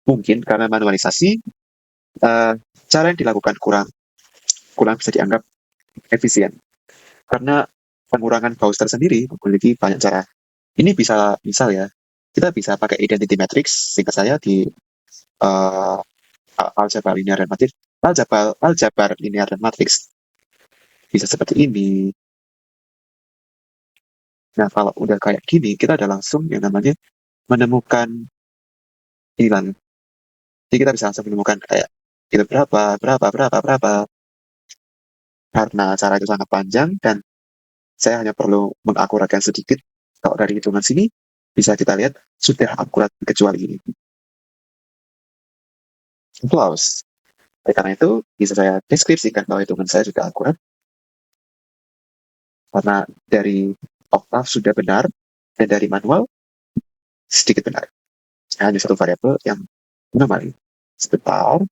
Mungkin karena manualisasi, cara yang dilakukan kurang kurang bisa dianggap efisien. Karena pengurangan Gauss sendiri memiliki banyak cara. Ini bisa, misal ya, kita bisa pakai identity matrix, singkat saya di uh, aljabar linear dan matrix, aljabar linear dan matrix bisa seperti ini. Nah, kalau udah kayak gini, kita ada langsung yang namanya menemukan nilai. Jadi kita bisa langsung menemukan kayak itu berapa. Karena cara itu sangat panjang dan saya hanya perlu mengakuratkan sedikit. Kalau dari hitungan sini, bisa kita lihat sudah akurat kecuali ini. Close. Oleh karena itu, bisa saya deskripsikan bahwa hitungan saya juga akurat. Karena dari oktav sudah benar, dan dari manual sedikit benar. Hanya satu variabel yang anomali. Sebentar.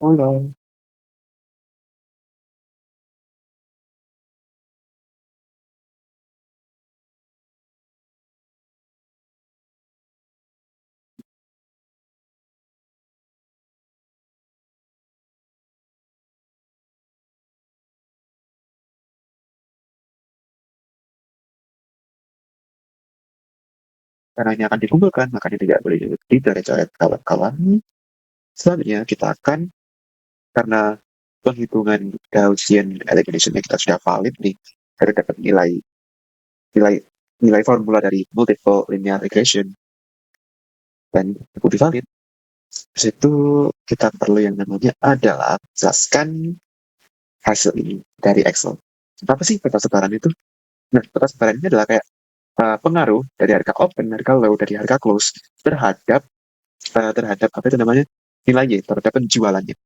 Halo. Karena ini akan dikumpulkan, makanya tidak boleh dicoret kawan-kawan. Selanjutnya kita akan, karena penghitungan Gaussian elimination kita sudah valid nih, kita dapat nilai nilai formula dari multiple linear regression dan cukup valid. Terus itu kita perlu yang namanya adalah jelaskan hasil ini dari Excel. Apa sih peta sebaran itu? Nah, peta sebaran ini adalah kayak pengaruh dari harga open, harga low, dari harga close terhadap terhadap apa itu namanya nilainya, terhadap penjualannya.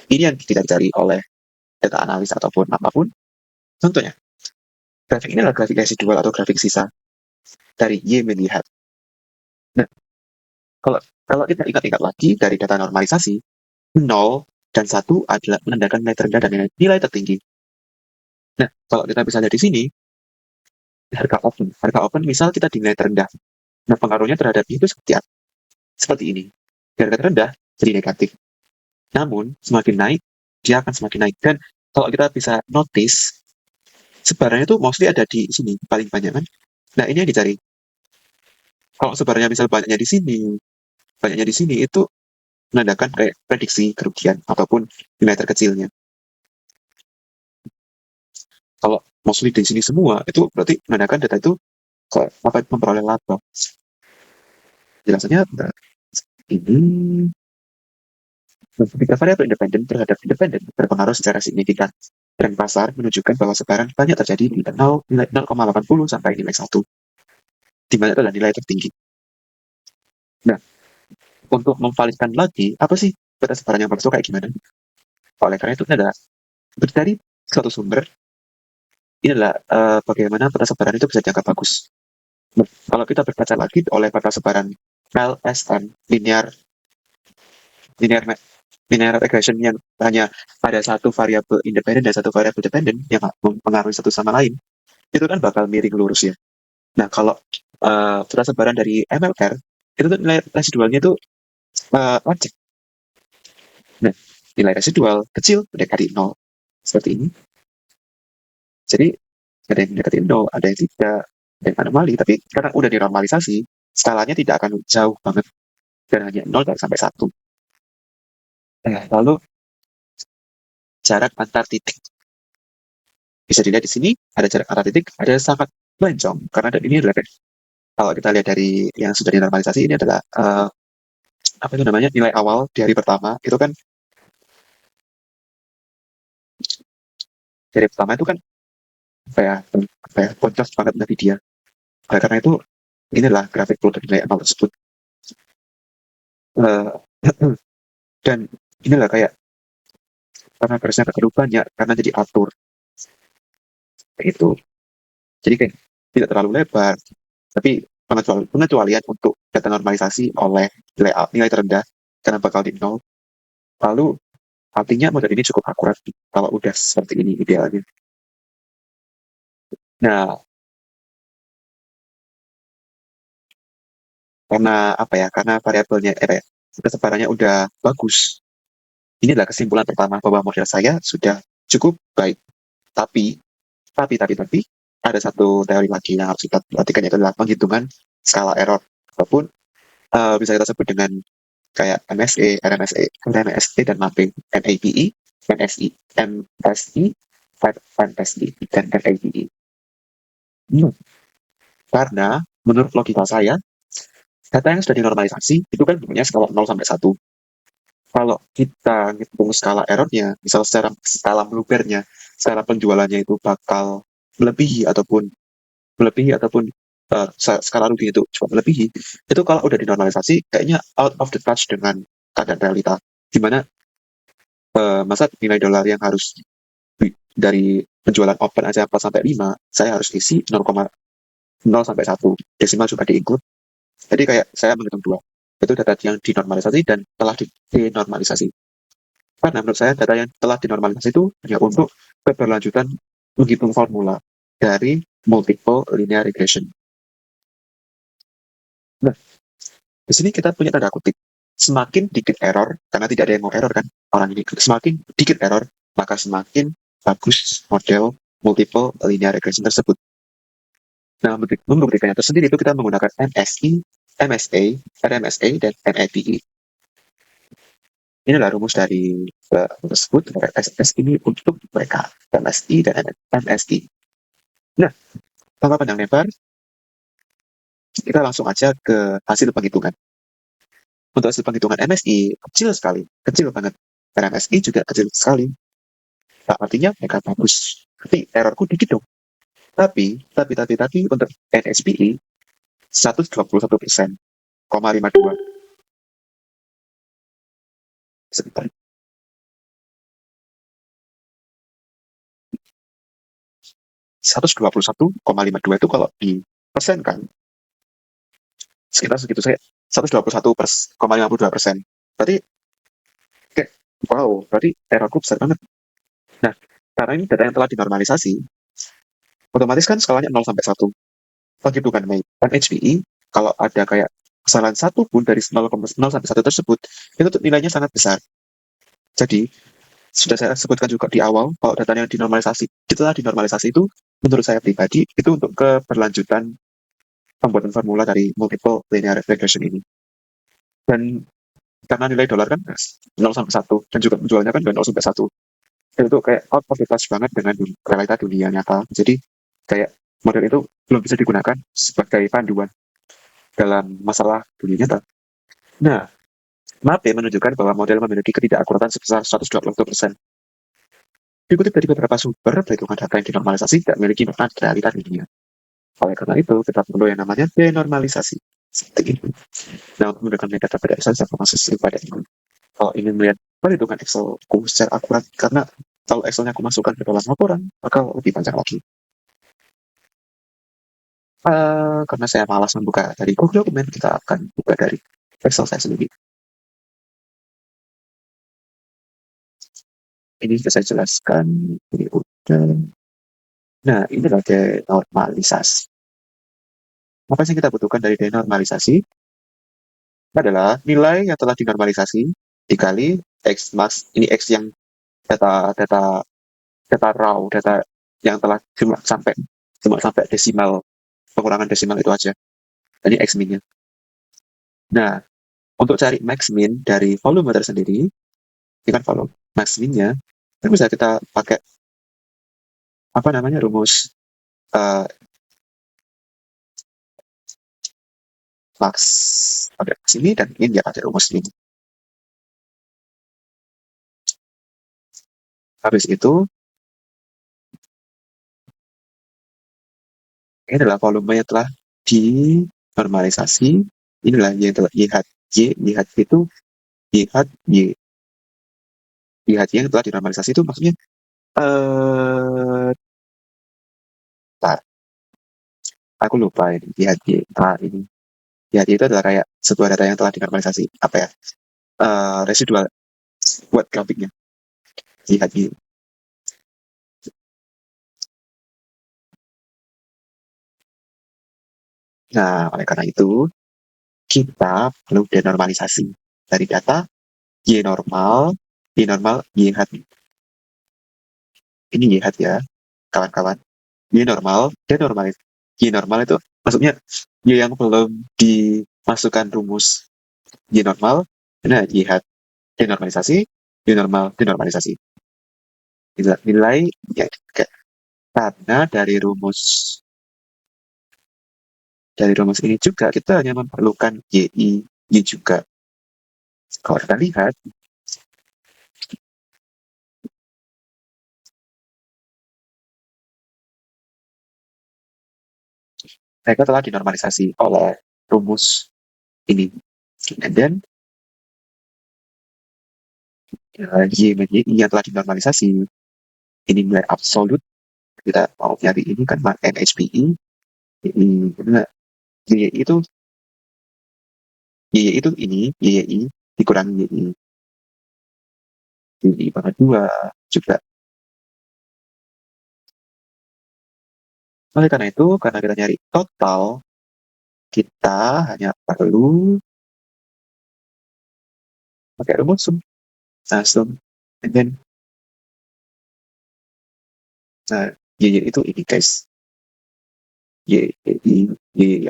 Ini yang tidak dicari oleh data analis ataupun apapun. Contohnya, grafik ini adalah grafik residual atau grafik sisa dari Y melihat. Nah, kalau kalau kita ingat-ingat lagi dari data normalisasi, 0 dan 1 adalah menandakan nilai terendah dan nilai tertinggi. Nah, kalau kita bisa lihat di sini, harga open. Harga open misal kita di nilai terendah. Nah, pengaruhnya terhadap itu seperti apa? Seperti ini. Di harga terendah jadi negatif. Namun, semakin naik, dia akan semakin naik. Dan kalau kita bisa notice, sebarannya itu mostly ada di sini, paling banyak kan. Nah, ini yang dicari. Kalau sebarannya misal banyaknya di sini itu menandakan kayak prediksi kerugian ataupun nilai terkecilnya. Kalau mostly di sini semua, itu berarti menandakan data itu apa memperoleh laba. Jelasannya ini ketika variabel independen terhadap independen berpengaruh secara signifikan. Tren pasar menunjukkan bahwa sekarang banyak terjadi di nilai 0,80 sampai nilai 1, di mana adalah nilai tertinggi. Nah, untuk memvalidkan lagi, apa sih peta sebaran yang palsu kayak gimana? Oleh karena itu, ini adalah dari suatu sumber, ini adalah bagaimana peta sebaran itu bisa dianggap bagus. Nah, kalau kita berkaca lagi oleh peta sebaran LSM, linear linear regression yang hanya ada satu variabel independen dan satu variabel dependen yang mempengaruhi satu sama lain, itu kan bakal miring lurus ya. Nah, kalau peta sebaran dari MLR, itu tuh nilai residualnya itu lacak. Nah, nilai residual kecil mendekati 0. Seperti ini. Jadi, ada yang mendekati 0, ada yang tidak, ada yang anomali. Tapi karena udah dinormalisasi, skalanya tidak akan jauh banget. Dan hanya 0 sampai 1. Nah, lalu jarak antar titik. Bisa dilihat di sini, ada jarak antar titik, ada sangat melencong. Karena ini adalah, kalau kita lihat dari yang sudah dinormalisasi, ini adalah apa itu namanya, nilai awal di hari pertama. Itu kan, dari pertama itu kan apa ya, kontras banget dari dia. Oleh karena itu, inilah grafik produk nilai awal tersebut. Eh, dan inilah kayak, karena garisnya terlalu banyak, karena jadi atur. Itu. Jadi kayak tidak terlalu lebar, tapi pengecualian untuk data normalisasi oleh nilai terendah, karena bakal di nol. Lalu Artinya model ini cukup akurat kalau udah seperti ini idealnya. Nah, karena apa ya? Karena variabelnya, kesebarannya udah bagus. Ini adalah kesimpulan pertama bahwa model saya sudah cukup baik. Tapi, tapi, ada satu teori lagi yang harus kita perhatikan, yaitu adalah penghitungan skala error. Ataupun bisa kita sebut dengan kayak MSE, RMSE, RMSE dan mapping, MAPE, MSI, MSI, FANSI, dan MAPE. Hmm. Karena menurut logika saya, data yang sudah dinormalisasi itu kan bentuknya skala 0 sampai 1. Kalau kita ngitung skala errornya, misal secara skala melubernya, skala penjualannya itu bakal melebihi ataupun skala rugi itu cuma melebihi, itu kalau udah dinormalisasi kayaknya out of the touch dengan keadaan realita. Dimana masa nilai dolar yang harus dari penjualan open aja 4 sampai 5, saya harus isi 0,0 sampai 1. Desimal juga di-include. Jadi kayak saya menghitung dua. Itu data yang dinormalisasi dan telah denormalisasi. Karena menurut saya data yang telah dinormalisasi itu hanya untuk keberlanjutan menghitung formula dari multiple linear regression. Nah, di sini kita punya tanda kutip. Semakin dikit error, karena tidak ada yang mau error kan, orang ini semakin dikit error, maka semakin bagus model multiple linear regression tersebut. Nah, membuktikannya tersendiri itu kita menggunakan MSI, MSA, RMSA, dan MAPE. Inilah rumus dari tersebut, SS ini untuk mereka, MSI dan MSI. Nah, tanpa pandang lebar, kita langsung aja ke hasil penghitungan. Untuk hasil penghitungan MSI, kecil sekali, kecil banget. RMSI juga kecil sekali. Nah, artinya mereka bagus. Tapi errorku dikit dong. Tapi untuk NSPI 121%, 52. Sebentar. 121,52 itu kalau di persen kan, sekitar segitu saya. 121,52%. Berarti kayak, wow, berarti errorku besar banget. Nah, karena ini data yang telah dinormalisasi, otomatis kan skalanya 0 sampai 1. Penghitungan MHPI, kalau ada kayak kesalahan satu pun dari 0,0 sampai 1 tersebut, itu nilainya sangat besar. Jadi, sudah saya sebutkan juga di awal, kalau data yang dinormalisasi, setelah dinormalisasi itu, menurut saya pribadi, itu untuk keberlanjutan pembuatan formula dari multiple linear regression ini. Dan karena nilai dolar kan 0 sampai 1, dan juga penjualnya kan 0 sampai 1. Itu kayak out of the touch banget dengan realita dunia nyata. Jadi, kayak model itu belum bisa digunakan sebagai panduan dalam masalah dunia nyata. Nah, MAPE menunjukkan bahwa model memiliki ketidakakuratan sebesar 121%. Dikutip dari beberapa sumber, perhitungan data yang dinormalisasi tidak memiliki makna realita dunia. Oleh karena itu, kita perlu yang namanya denormalisasi. Seperti itu. Nah, untuk menggunakan metode pada Excel, saya masuk pada ini. Kalau ingin melihat perhitungan Excelku secara akurat, karena kalau Excelnya aku masukkan ke dalam laporan, maka lebih panjang lagi. Karena saya malas membuka dari Google Dokumen, kita akan buka dari Excel saya sendiri. Ini sudah saya jelaskan. Ini udah. Nah, ini adalah denormalisasi. Apa sih yang kita butuhkan dari denormalisasi? Adalah nilai yang telah dinormalisasi dikali X max, ini X yang data raw, data yang telah cuma sampai desimal, pengurangan desimal itu aja. Ini X min-nya. Nah, untuk cari max min dari volume tersendiri, ini kan volume max min-nya, kan bisa kita pakai apa namanya rumus uh, max pada sini, dan ini dia pakai rumus ini. Habis itu, ini adalah volume yang telah dinormalisasi. Inilah yang telah YHY itu YHY. YHY yang telah dinormalisasi itu maksudnya eh bentar, aku lupa ini YHY. Ini YHY itu adalah kayak sebuah data yang telah dinormalisasi, apa ya? Residual buat grafiknya. lihat Y. Nah, oleh karena itu, kita perlu denormalisasi dari data Y normal, Y normal, Y hat. Ini Y hat ya, kawan-kawan. Y normal, denormalis. Y normal itu maksudnya Y yang belum dimasukkan rumus Y normal, nah Y hat. Denormalisasi, Y normal, denormalisasi. Nilai ya, karena dari rumus ini juga kita hanya memerlukan YI, Y juga. Kalau kita lihat, mereka telah dinormalisasi oleh rumus ini. And then, Y menjadi Y yang telah dinormalisasi. Ini nilai absolut. Kita mau nyari ini kan NHPI. Ini benar. Y itu ini, YI dikurangi YI. YI pangkat 2 juga. Oleh karena itu, karena kita nyari total, kita hanya perlu pakai rumus sum. Nah, sum. And then, nah, Y itu ini guys. Y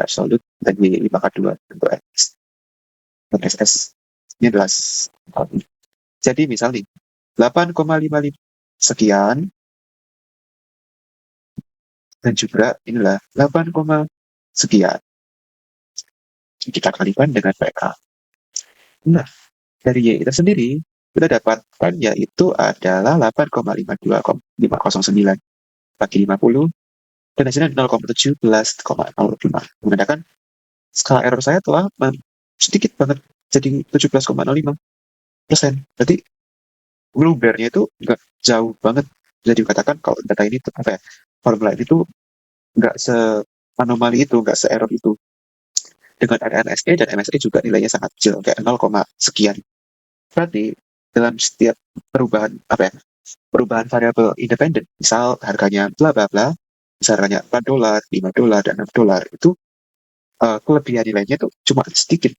absolut dan Y pangkat 2 untuk X. Dan SS. Ini adalah jadi misal nih, 8,55 sekian dan juga inilah 8, sekian. Kita kalikan dengan PK. Nah, dari Y itu sendiri, kita dapatkan yaitu adalah 8,52509 bagi 50, dan hasilnya 0,17,05. Menandakan skala error saya telah sedikit banget, jadi 17,05%. Berarti blueberry itu nggak jauh banget. Jadi dikatakan kalau data ini tuh, apa ya, formula ini tuh nggak se-anomali itu, nggak se-error itu. Dengan ada NSE dan MSE juga nilainya sangat kecil, kayak 0, sekian. Berarti dalam setiap perubahan apa ya, perubahan variabel independen, misal harganya bla bla bla, misal harganya $4, $5, dan $6, itu kelebihan nilainya itu cuma sedikit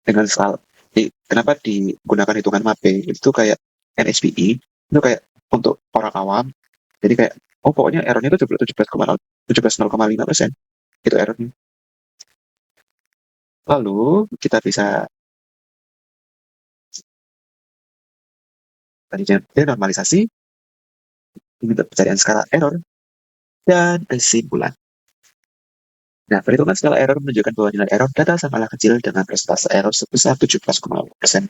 dengan skala. Jadi, kenapa digunakan hitungan MAPE? Itu kayak NHPI, itu kayak untuk orang awam. Jadi kayak, oh pokoknya errornya itu 17,5%. Itu errornya. Lalu kita bisa tadinya denormalisasi, untuk pencarian skala error, dan kesimpulan. Nah, perhitungan skala error menunjukkan bahwa nilai error data sangatlah kecil dengan persentase error sebesar 17,5%.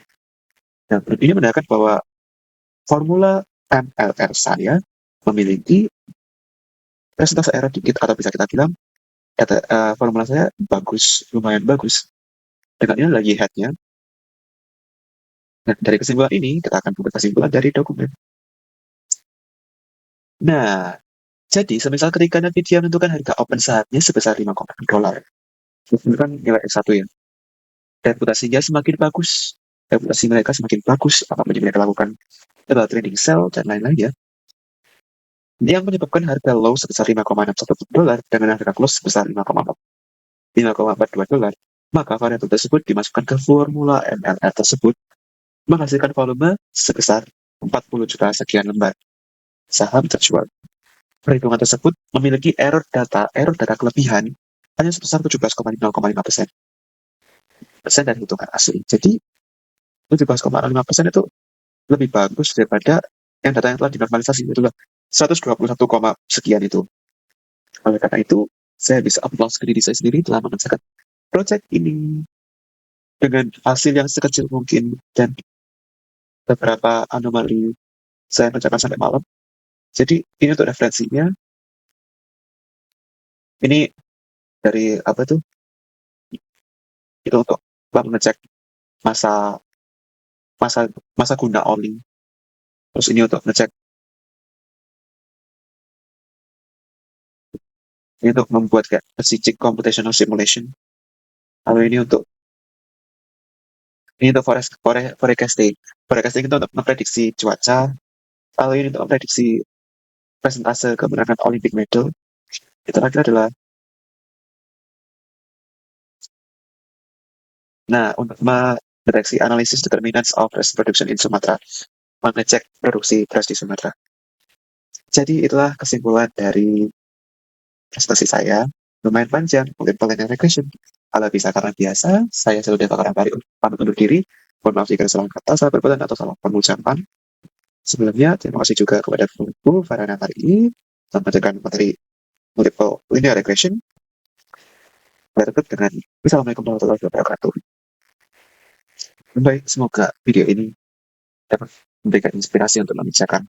Dan ini menandakan bahwa formula MLR saya memiliki persentase error dikit, atau bisa kita bilang formula saya bagus, lumayan bagus. Dengan ini lagi head-nya. Nah, dari kesimpulan ini, kita akan buat kesimpulan dari dokumen. Nah, jadi semisal ketika Nvidia menentukan harga open sahamnya sebesar $5,6, itu kan nilai S1 ya. Reputasinya semakin bagus, reputasi mereka semakin bagus, apapun yang mereka lakukan, adalah trading sell, dan lain-lain ya. Ini yang menyebabkan harga low sebesar $5,61 dengan harga close sebesar $5,42. Maka variabel tersebut dimasukkan ke formula MLR tersebut, menghasilkan volume sebesar 40 juta sekian lembar saham terjual. Perhitungan tersebut memiliki error data kelebihan hanya sebesar 17,05% dari hitungan asli. Jadi 17,05% itu lebih bagus daripada yang data yang telah dinormalisasi, itulah 121, sekian itu. Oleh karena itu, saya bisa applause ke diri saya sendiri telah mengerjakan project ini dengan hasil yang sekecil mungkin dan beberapa anomali saya kerjakan sampai malam. Jadi ini untuk referensinya. Ini dari apa tuh? Itu untuk mengecek masa masa masa guna oli. Terus ini untuk ngecek, ini untuk membuat kayak basic computational simulation. Lalu ini untuk forecasting. Forecasting itu untuk memprediksi cuaca, kalau ini untuk memprediksi persentase kemenangan Olympic medal. Itu terakhir adalah, nah, untuk mendeteksi analisis determinants of rice production in Sumatera, mengecek produksi beras di Sumatera. Jadi itulah kesimpulan dari prestasi saya. Lumayan panjang, mungkin pengen regression. Kalau bisa karena biasa, saya selalu Deva Karambari pamit undur diri. Mohon maaf jika ada salah kata, salah perbuatan, atau salah pengucapan. Sebelumnya, terima kasih juga kepada Bu Farhana Tari telah mengajarkan materi multiple linear regression. Berikut dengan Assalamualaikum warahmatullahi wabarakatuh. Baik, semoga video ini dapat memberikan inspirasi untuk mengerjakan